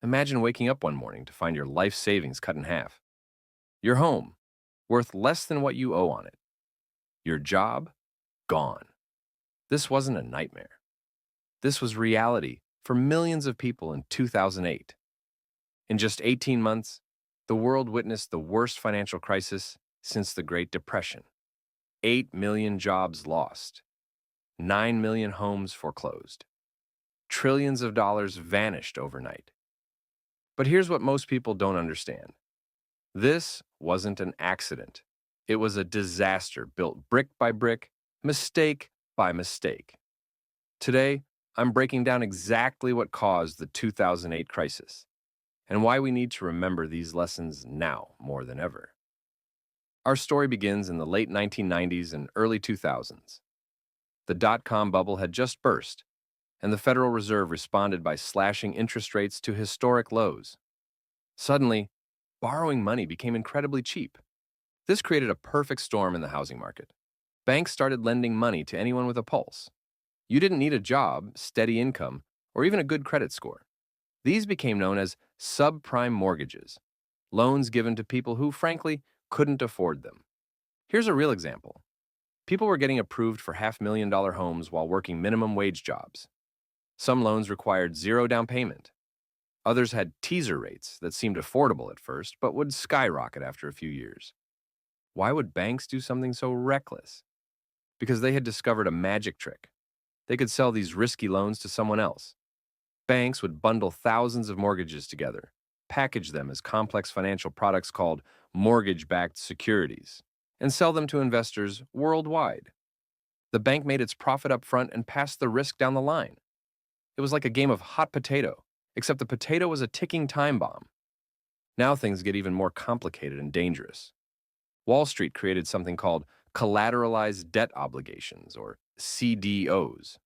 Imagine waking up one morning to find your life savings cut in half. Your home, worth less than what you owe on it. Your job, gone. This wasn't a nightmare. This was reality for millions of people in 2008. In just 18 months, the world witnessed the worst financial crisis since the Great Depression. 8 million jobs lost, 9 million homes foreclosed, trillions of dollars vanished overnight. But here's what most people don't understand. This wasn't an accident. It was a disaster built brick by brick, mistake by mistake. Today, I'm breaking down exactly what caused the 2008 crisis and why we need to remember these lessons now more than ever. Our story begins in the late 1990s and early 2000s. The dot-com bubble had just burst, and the Federal Reserve responded by slashing interest rates to historic lows. Suddenly, borrowing money became incredibly cheap. This created a perfect storm in the housing market. Banks started lending money to anyone with a pulse. You didn't need a job, steady income, or even a good credit score. These became known as subprime mortgages, loans given to people who, frankly, couldn't afford them. Here's a real example. People were getting approved for $500,000 homes while working minimum wage jobs. Some loans required zero down payment. Others had teaser rates that seemed affordable at first, but would skyrocket after a few years. Why would banks do something so reckless? Because they had discovered a magic trick. They could sell these risky loans to someone else. Banks would bundle thousands of mortgages together, package them as complex financial products called mortgage-backed securities, and sell them to investors worldwide. The bank made its profit up front and passed the risk down the line. It was like a game of hot potato, except the potato was a ticking time bomb. Now things get even more complicated and dangerous. Wall Street created something called collateralized debt obligations, or CDOs.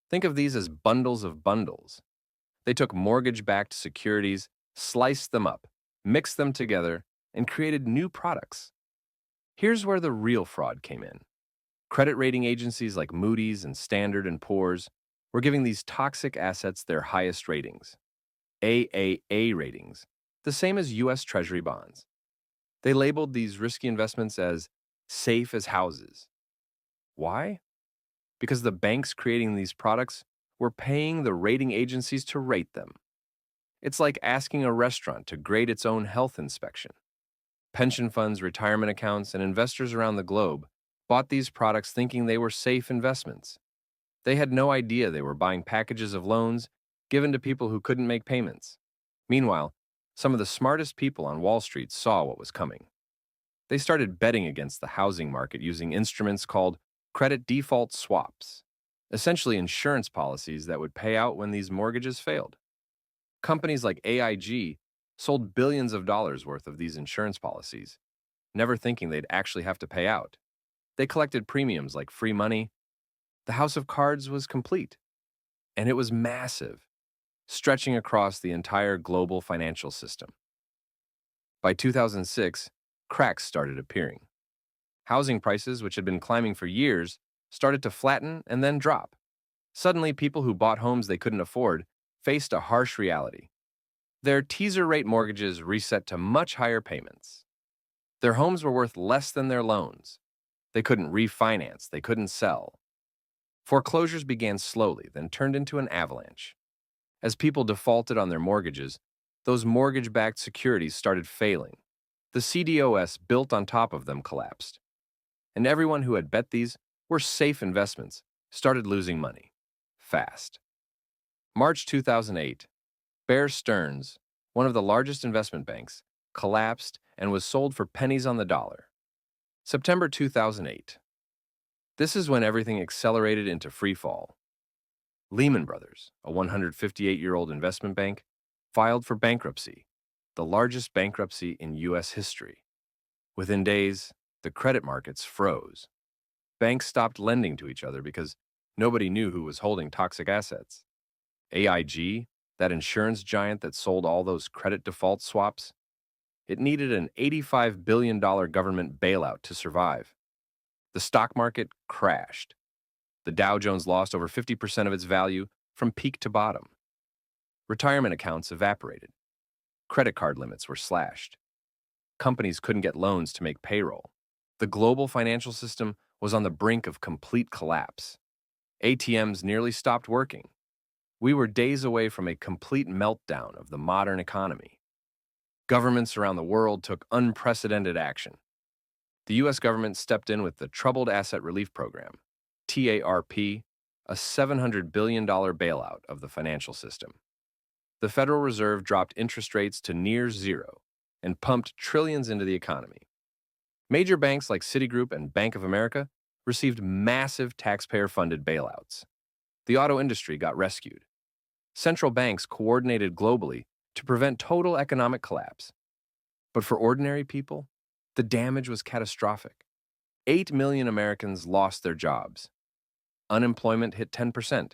Think of these as bundles of bundles. They took mortgage-backed securities, sliced them up, mixed them together, and created new products. Here's where the real fraud came in. Credit rating agencies like Moody's and Standard & Poor's were giving these toxic assets their highest ratings, AAA ratings, the same as U.S. Treasury bonds. They labeled these risky investments as safe as houses. Why? Because the banks creating these products were paying the rating agencies to rate them. It's like asking a restaurant to grade its own health inspection. Pension funds, retirement accounts, and investors around the globe bought these products thinking they were safe investments. They had no idea they were buying packages of loans given to people who couldn't make payments. Meanwhile, some of the smartest people on Wall Street saw what was coming. They started betting against the housing market using instruments called credit default swaps, essentially insurance policies that would pay out when these mortgages failed. Companies like AIG sold billions of dollars worth of these insurance policies, never thinking they'd actually have to pay out. They collected premiums like free money. The house of cards was complete, and it was massive, stretching across the entire global financial system. By 2006, cracks started appearing. Housing prices, which had been climbing for years, started to flatten and then drop. Suddenly, people who bought homes they couldn't afford faced a harsh reality. Their teaser rate mortgages reset to much higher payments. Their homes were worth less than their loans. They couldn't refinance, they couldn't sell. Foreclosures began slowly, then turned into an avalanche. As people defaulted on their mortgages, those mortgage-backed securities started failing. The CDOs built on top of them collapsed. And everyone who had bet these were safe investments started losing money. Fast. March 2008, Bear Stearns, one of the largest investment banks, collapsed and was sold for pennies on the dollar. September 2008. This is when everything accelerated into free fall. Lehman Brothers, a 158-year-old investment bank, filed for bankruptcy, the largest bankruptcy in U.S. history. Within days, the credit markets froze. Banks stopped lending to each other because nobody knew who was holding toxic assets. AIG, that insurance giant that sold all those credit default swaps, it needed an $85 billion government bailout to survive. The stock market crashed. The Dow Jones lost over 50% of its value from peak to bottom. Retirement accounts evaporated. Credit card limits were slashed. Companies couldn't get loans to make payroll. The global financial system was on the brink of complete collapse. ATMs nearly stopped working. We were days away from a complete meltdown of the modern economy. Governments around the world took unprecedented action. The U.S. government stepped in with the Troubled Asset Relief Program, TARP, a $700 billion bailout of the financial system. The Federal Reserve dropped interest rates to near zero and pumped trillions into the economy. Major banks like Citigroup and Bank of America received massive taxpayer-funded bailouts. The auto industry got rescued. Central banks coordinated globally to prevent total economic collapse. But for ordinary people, the damage was catastrophic. 8 million Americans lost their jobs. Unemployment hit 10%.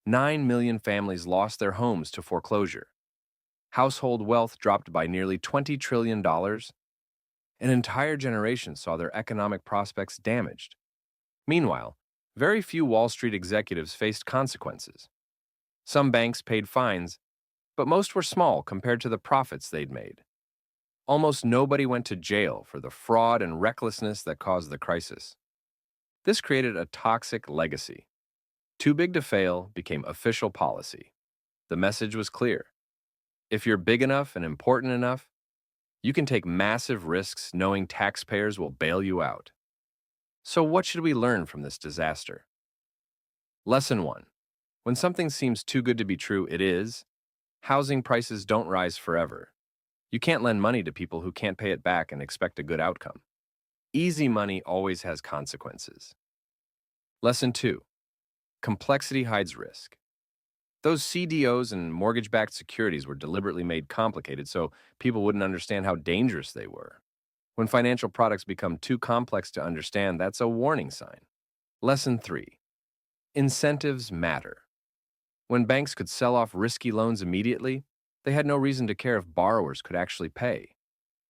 9 million families lost their homes to foreclosure. Household wealth dropped by nearly $20 trillion. An entire generation saw their economic prospects damaged. Meanwhile, very few Wall Street executives faced consequences. Some banks paid fines, but most were small compared to the profits they'd made. Almost nobody went to jail for the fraud and recklessness that caused the crisis. This created a toxic legacy. Too big to fail became official policy. The message was clear. If you're big enough and important enough, you can take massive risks knowing taxpayers will bail you out. So what should we learn from this disaster? Lesson 1. When something seems too good to be true, it is. Housing prices don't rise forever. You can't lend money to people who can't pay it back and expect a good outcome. Easy money always has consequences. Lesson 2. Complexity hides risk. Those CDOs and mortgage-backed securities were deliberately made complicated so people wouldn't understand how dangerous they were. When financial products become too complex to understand, that's a warning sign. Lesson 3. Incentives matter. When banks could sell off risky loans immediately, they had no reason to care if borrowers could actually pay.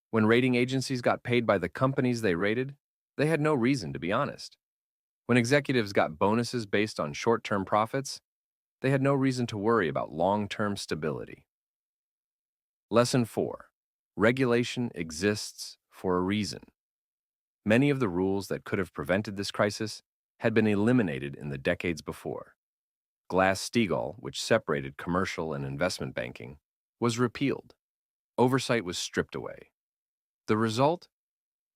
When rating agencies got paid by the companies they rated, they had no reason to be honest. When executives got bonuses based on short-term profits, they had no reason to worry about long-term stability. Lesson 4. Regulation exists for a reason. Many of the rules that could have prevented this crisis had been eliminated in the decades before. Glass-Steagall, which separated commercial and investment banking, was repealed. Oversight was stripped away. The result?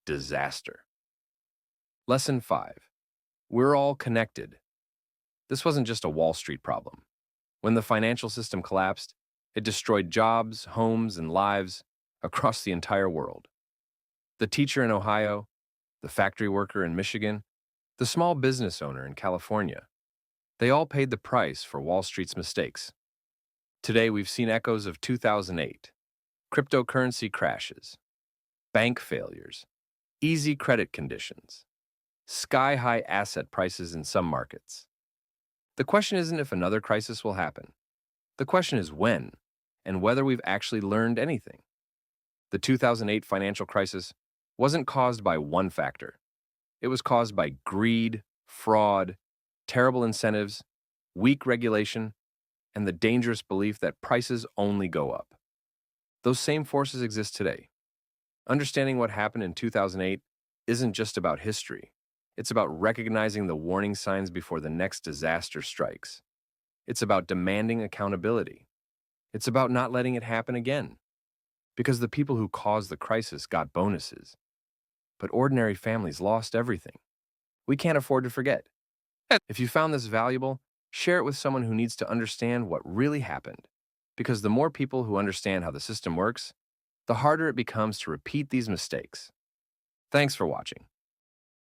Disaster. Lesson 5. We're all connected. This wasn't just a Wall Street problem. When the financial system collapsed, it destroyed jobs, homes, and lives across the entire world. The teacher in Ohio, the factory worker in Michigan, the small business owner in California, they all paid the price for Wall Street's mistakes. Today, we've seen echoes of 2008, cryptocurrency crashes, bank failures, easy credit conditions, sky-high asset prices in some markets. The question isn't if another crisis will happen. The question is when, and whether we've actually learned anything. The 2008 financial crisis wasn't caused by one factor. It was caused by greed, fraud, terrible incentives, weak regulation, and the dangerous belief that prices only go up. Those same forces exist today. Understanding what happened in 2008 isn't just about history. It's about recognizing the warning signs before the next disaster strikes. It's about demanding accountability. It's about not letting it happen again. Because the people who caused the crisis got bonuses, but ordinary families lost everything. We can't afford to forget. If you found this valuable, share it with someone who needs to understand what really happened. Because the more people who understand how the system works, the harder it becomes to repeat these mistakes. Thanks for watching.